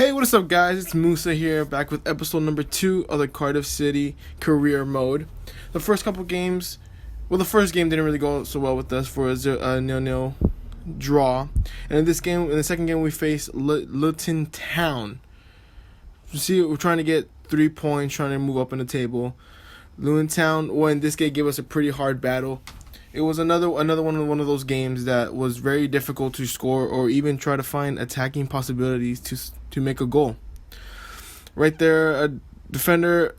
Hey, what is up, guys? It's Musa here, back with episode number 2 of the Cardiff City career mode. The first couple games, the first game didn't really go so well with us for a 0-0 draw. And in the second game, we faced Luton Town. You see, we're trying to get 3 points, trying to move up in the table. Luton Town, in this game, gave us a pretty hard battle. It was another one of those games that was very difficult to score or even try to find attacking possibilities to make a goal. Right there, a defender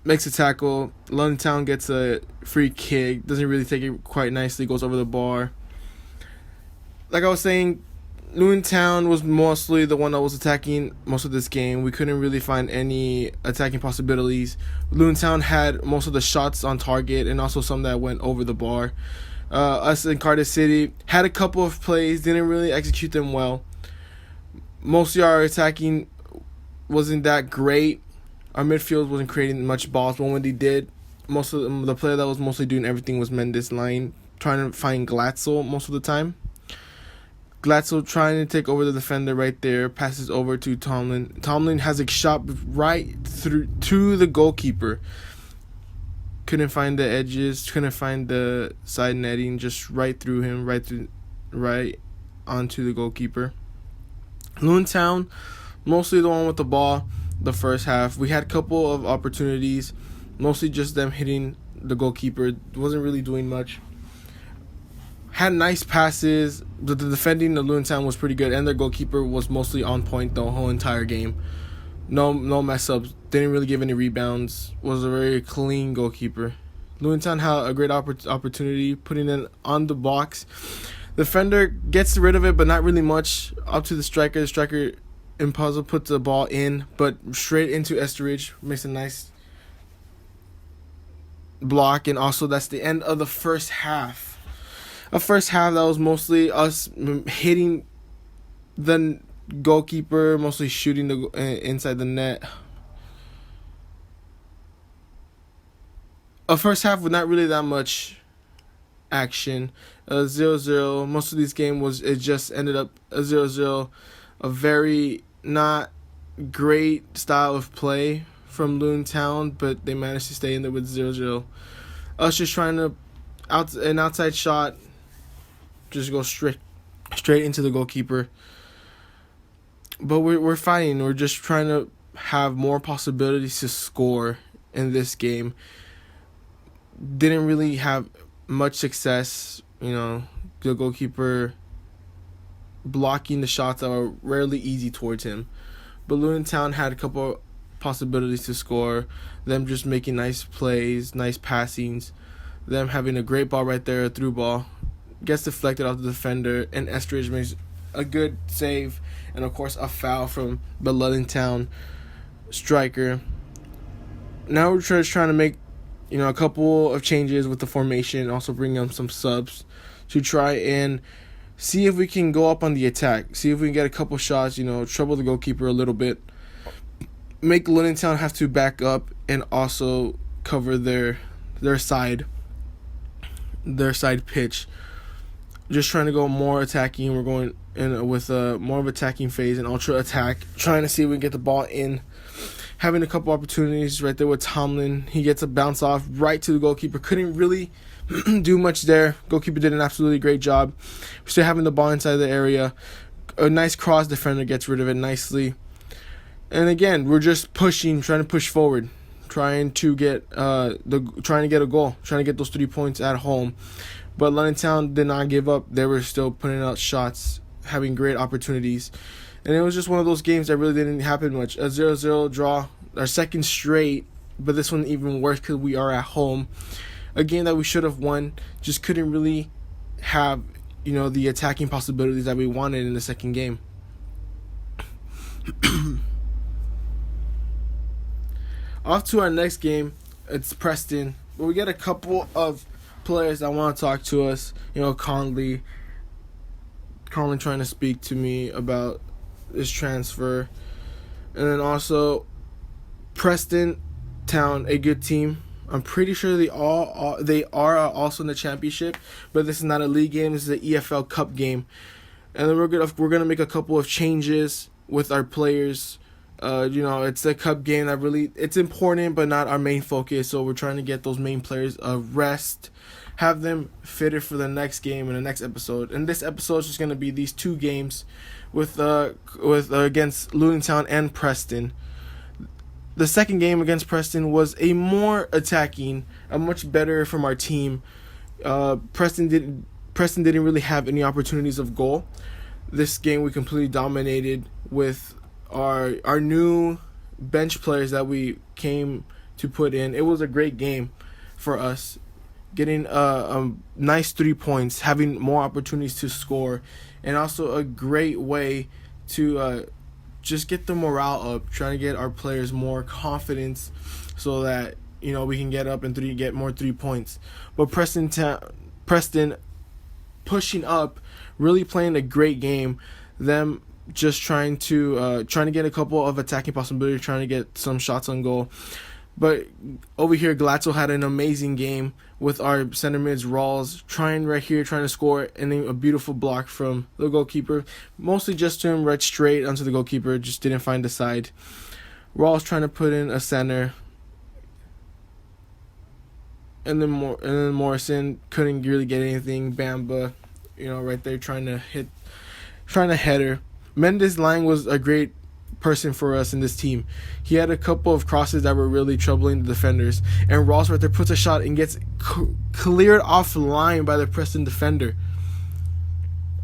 makes a tackle. Luton Town gets a free kick. Doesn't really take it quite nicely. Goes over the bar. Like I was saying, Luton Town was mostly the one that was attacking most of this game. We couldn't really find any attacking possibilities. Luton Town had most of the shots on target and also some that went over the bar. Us in Cardiff City had a couple of plays, didn't really execute them well. Mostly our attacking wasn't that great. Our midfield wasn't creating much balls, but when they did, most of the player that was mostly doing everything was Mendes Line, trying to find Glatzel most of the time. Glatzel trying to take over the defender right there, passes over to Tomlin. Tomlin has a shot right through to the goalkeeper. Couldn't find the edges, couldn't find the side netting, just right through him, right onto the goalkeeper. Luton Town, mostly the one with the ball the first half. We had a couple of opportunities, mostly just them hitting the goalkeeper. Wasn't really doing much. Had nice passes. The defending of Luton Town was pretty good, and their goalkeeper was mostly on point the whole entire game. No mess ups. Didn't really give any rebounds. Was a very clean goalkeeper. Luton Town had a great opportunity putting it on the box. The defender gets rid of it, but not really much. Up to the striker. The striker Impossible puts the ball in, but straight into Etheridge. Makes a nice block, and also that's the end of the first half. A first half that was mostly us hitting the goalkeeper, mostly shooting the inside the net. A first half with not really that much action. 0-0. Most of this game it just ended up a 0-0. A very not great style of play from Luton Town, but they managed to stay in there with 0-0. Us just trying to an outside shot. Just go straight into the goalkeeper. But we're fighting. We're just trying to have more possibilities to score in this game. Didn't really have much success. The goalkeeper blocking the shots that were rarely easy towards him. But Luton Town had a couple possibilities to score. Them just making nice plays, nice passings. Them having a great ball right there, a through ball. Gets deflected off the defender, and Etheridge makes a good save, and of course a foul from the Luton Town striker. Now we're just trying to make a couple of changes with the formation, also bring on some subs to try and see if we can go up on the attack, see if we can get a couple shots, trouble the goalkeeper a little bit, make Luton Town have to back up and also cover their side pitch. Just trying to go more attacking. We're going in with a more of attacking phase and ultra attack, trying to see if we can get the ball in. Having a couple opportunities right there with Tomlin. He gets a bounce off right to the goalkeeper. Couldn't really do much there. Goalkeeper did an absolutely great job. We're still having the ball inside the area. A nice cross, defender gets rid of it nicely. And again, we're just pushing, trying to push forward, trying to get a goal, trying to get those 3 points at home. But Luton Town did not give up. They were still putting out shots, having great opportunities. And it was just one of those games that really didn't happen much. A 0-0 draw, our second straight, but this one even worse because we are at home. A game that we should have won, just couldn't really have, the attacking possibilities that we wanted in the second game. Off to our next game, it's Preston. But we get a couple of players that want to talk to us. Conley trying to speak to me about this transfer. And then also Preston Town, a good team. I'm pretty sure they are also in the championship, but this is not a league game. This is an EFL Cup game. And then we're gonna make a couple of changes with our players. It's a cup game that it's important, but not our main focus. So we're trying to get those main players a rest, have them fitted for the next game in the next episode. And this episode is just going to be these two games with against Luton Town and Preston. The second game against Preston was a more attacking, a much better from our team. Preston didn't really have any opportunities of goal. This game we completely dominated with our new bench players that we came to put in. It was a great game for us, getting a nice 3 points, having more opportunities to score, and also a great way to just get the morale up, trying to get our players more confidence so that we can get up and get more 3 points. But Preston pushing up, really playing a great game. Them just trying to get a couple of attacking possibilities, trying to get some shots on goal. But over here, Glatzel had an amazing game with our center mids, Rawls, trying to score, and then a beautiful block from the goalkeeper. Mostly just to him, right straight onto the goalkeeper, just didn't find the side. Rawls trying to put in a center. And then Morrison couldn't really get anything. Bamba, right there trying to header. Mendes Lang was a great person for us in this team. He had a couple of crosses that were really troubling the defenders, and Ross right there puts a shot and gets cleared off line by the Preston defender.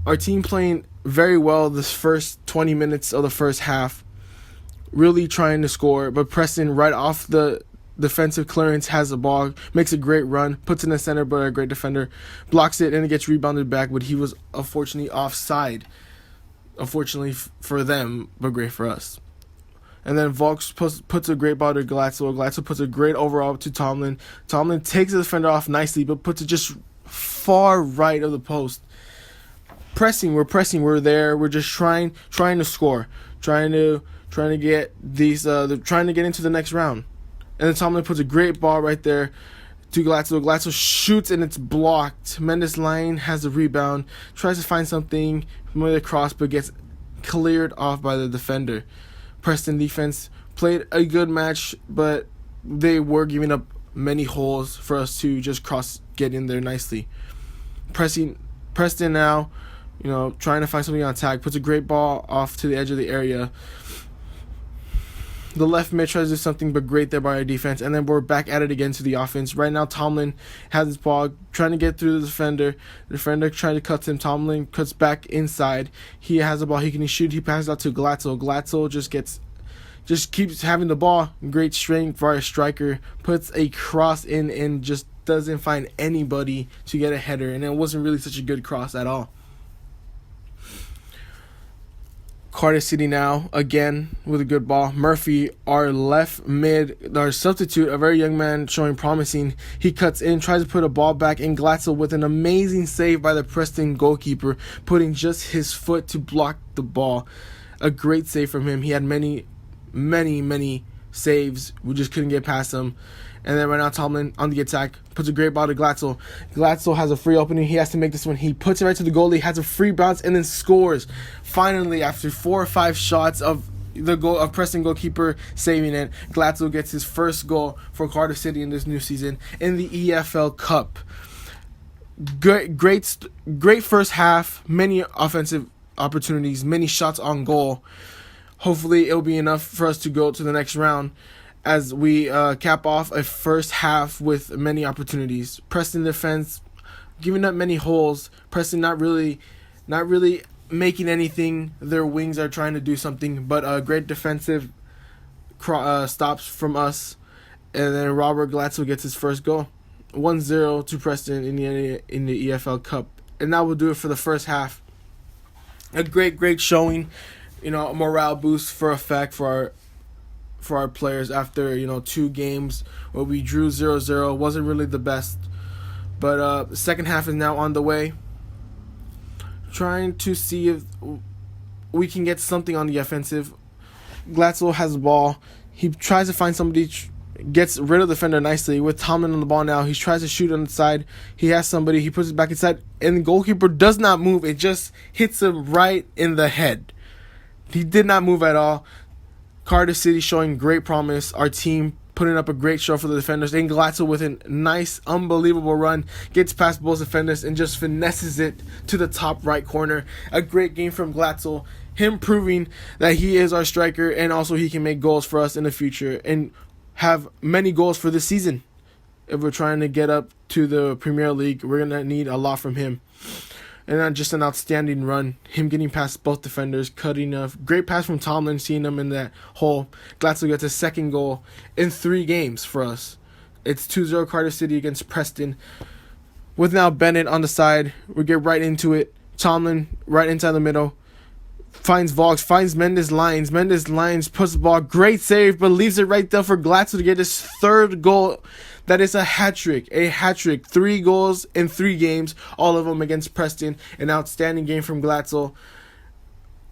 Our team playing very well this first 20 minutes of the first half, really trying to score, but Preston right off the defensive clearance has the ball, makes a great run, puts in the center, but a great defender blocks it and it gets rebounded back, but he was unfortunately offside. Unfortunately for them, but great for us. And then Volks puts a great ball to Glatzel. Glatzel puts a great overall to Tomlin. Tomlin takes the defender off nicely, but puts it just far right of the post. We're there. We're just trying to score, trying to get trying to get into the next round. And then Tomlin puts a great ball right there to Glatzel. Glatzel shoots and it's blocked. Mendes Lang has the rebound, tries to find something with a cross, but gets cleared off by the defender. Preston defense played a good match, but they were giving up many holes for us to just get in there nicely. Preston now, trying to find something on attack, puts a great ball off to the edge of the area. The left mid tries to do something, but great there by our defense. And then we're back at it again to the offense. Right now, Tomlin has his ball, trying to get through the defender. The defender trying to cut him. Tomlin cuts back inside. He has the ball. He can shoot. He passes out to Glatzel. Glatzel just keeps having the ball. Great strength for our striker. Puts a cross in and just doesn't find anybody to get a header. And it wasn't really such a good cross at all. Cardiff City now, again, with a good ball. Murphy, our left mid, our substitute, a very young man showing promising. He cuts in, tries to put a ball back, and Glatzel with an amazing save by the Preston goalkeeper, putting just his foot to block the ball. A great save from him. He had many saves. We just couldn't get past him. And then right now, Tomlin on the attack puts a great ball to Glatzel. Glatzel has a free opening. He has to make this one. He puts it right to the goalie, has a free bounce, and then scores. Finally, after 4 or 5 shots of the goal of Preston goalkeeper saving it, Glatzel gets his first goal for Cardiff City in this new season in the EFL Cup. Great first half. Many offensive opportunities. Many shots on goal. Hopefully, it'll be enough for us to go to the next round, as we cap off a first half with many opportunities. Preston defense giving up many holes. Preston not really making anything. Their wings are trying to do something, but great defensive stops from us. And then Robert Glatzel gets his first goal. 1-0 to Preston in the EFL Cup. And that will do it for the first half. A great showing. A morale boost for our players after 2 games where we drew 0-0. Wasn't really the best, but the second half is now on the way, trying to see if we can get something on the offensive. Glatzel has the ball. He tries to find somebody, gets rid of the defender nicely with Tomlin on the ball now. He tries to shoot on the side. He has somebody. He puts it back inside, and the goalkeeper does not move. It just hits him right in the head. He did not move at all. Cardiff City showing great promise. Our team putting up a great show for the defenders. And Glatzel with a nice, unbelievable run. Gets past both defenders and just finesses it to the top right corner. A great game from Glatzel. Him proving that he is our striker and also he can make goals for us in the future and have many goals for this season. If we're trying to get up to the Premier League, we're going to need a lot from him. And then just an outstanding run. Him getting past both defenders, cutting a great pass from Tomlin, seeing him in that hole. Glatzel gets a second goal in 3 games for us. It's 2-0 Cardiff City against Preston. With now Bennett on the side, we get right into it. Tomlin right inside the middle. Finds Vaughs, finds Mendes Lyons. Mendes Lyons puts the ball, great save, but leaves it right there for Glatzel to get his 3rd goal. That is a hat-trick. 3 goals in 3 games, all of them against Preston. An outstanding game from Glatzel.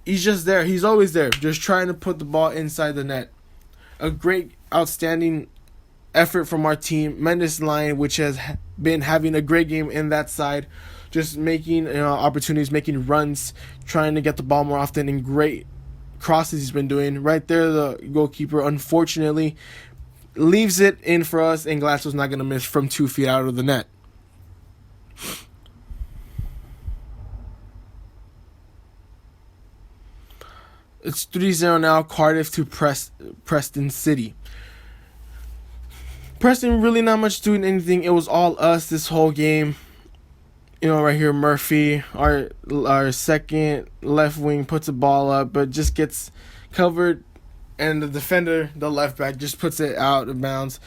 He's just there. He's always there, just trying to put the ball inside the net. A great, outstanding effort from our team. Mendes Lyons, which has been having a great game in that side. Just making opportunities, making runs, trying to get the ball more often, and great crosses he's been doing. Right there, the goalkeeper, unfortunately, leaves it in for us, and Glatzel's not going to miss from 2 feet out of the net. It's 3-0 now, Cardiff to Preston City. Preston really not much doing anything. It was all us this whole game. Right here, Murphy, our second left wing, puts the ball up, but just gets covered, and the defender, the left back, just puts it out of bounds.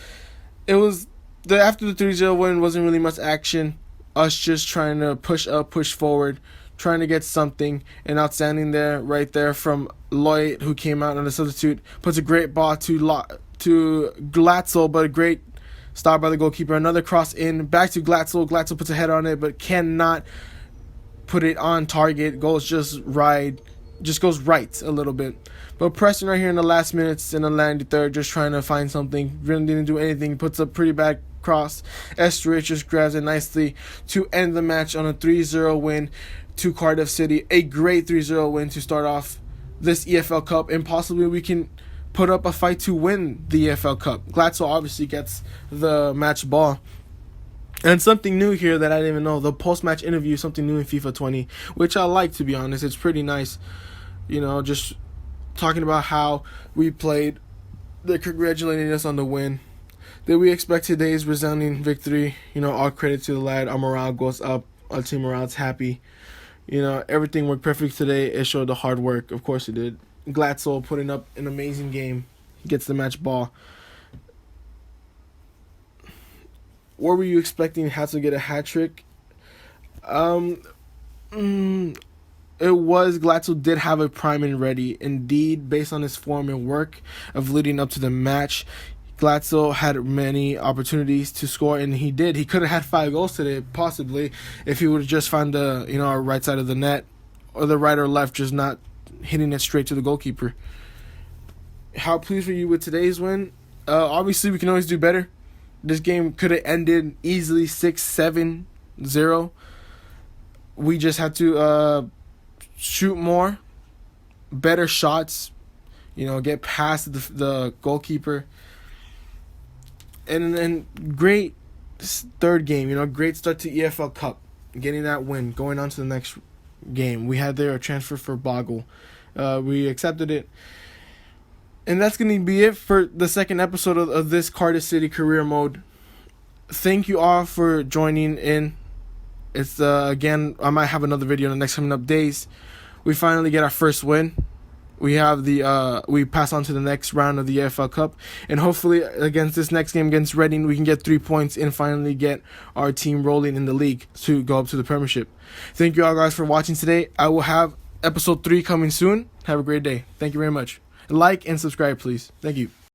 It was after the 3-0 win, wasn't really much action. Us just trying to push up, push forward, trying to get something. And outstanding there, right there from Lloyd, who came out on a substitute, puts a great ball to Glatzel, but a great stop by the goalkeeper. Another cross in, back to Glatzel. Glatzel puts a head on it, but cannot put it on target. Just goes right a little bit. But Preston right here in the last minutes in the 93rd, just trying to find something. Really didn't do anything. Puts a pretty bad cross. Estrich just grabs it nicely to end the match on a 3-0 win to Cardiff City. A great 3-0 win to start off this EFL Cup, and possibly we can put up a fight to win the EFL Cup. Glatzel obviously gets the match ball. And something new here that I didn't even know, the post-match interview, something new in FIFA 20, which I like, to be honest. It's pretty nice, just talking about how we played. They're congratulating us on the win. Did we expect today's resounding victory? All credit to the lad. Our morale goes up. Our team morale's happy. Everything worked perfect today. It showed the hard work. Of course it did. Glatzel putting up an amazing game. He gets the match ball. What were you expecting? Had to get a hat trick? It was. Glatzel did have a prime and ready. Indeed, based on his form and work of leading up to the match, Glatzel had many opportunities to score, and he did. He could have had 5 goals today, possibly, if he would have just found the right side of the net, or the right or left, just not hitting it straight to the goalkeeper. How pleased were you with today's win? Obviously, we can always do better. This game could have ended easily 6-7-0. We just had to shoot more, better shots, get past the goalkeeper. And then great 3rd game, great start to EFL Cup, getting that win, going on to the next game. We had there a transfer for Bogle. We accepted it. And that's going to be it for the second episode of this Cardiff City career mode. Thank you all for joining in. It's again, I might have another video in the next coming up days. We finally get our first win. We have we pass on to the next round of the EFL Cup, and hopefully against this next game against Reading, we can get 3 points and finally get our team rolling in the league to go up to the Premiership. Thank you all guys for watching today. I will have episode 3 coming soon. Have a great day. Thank you very much. Like and subscribe, please. Thank you.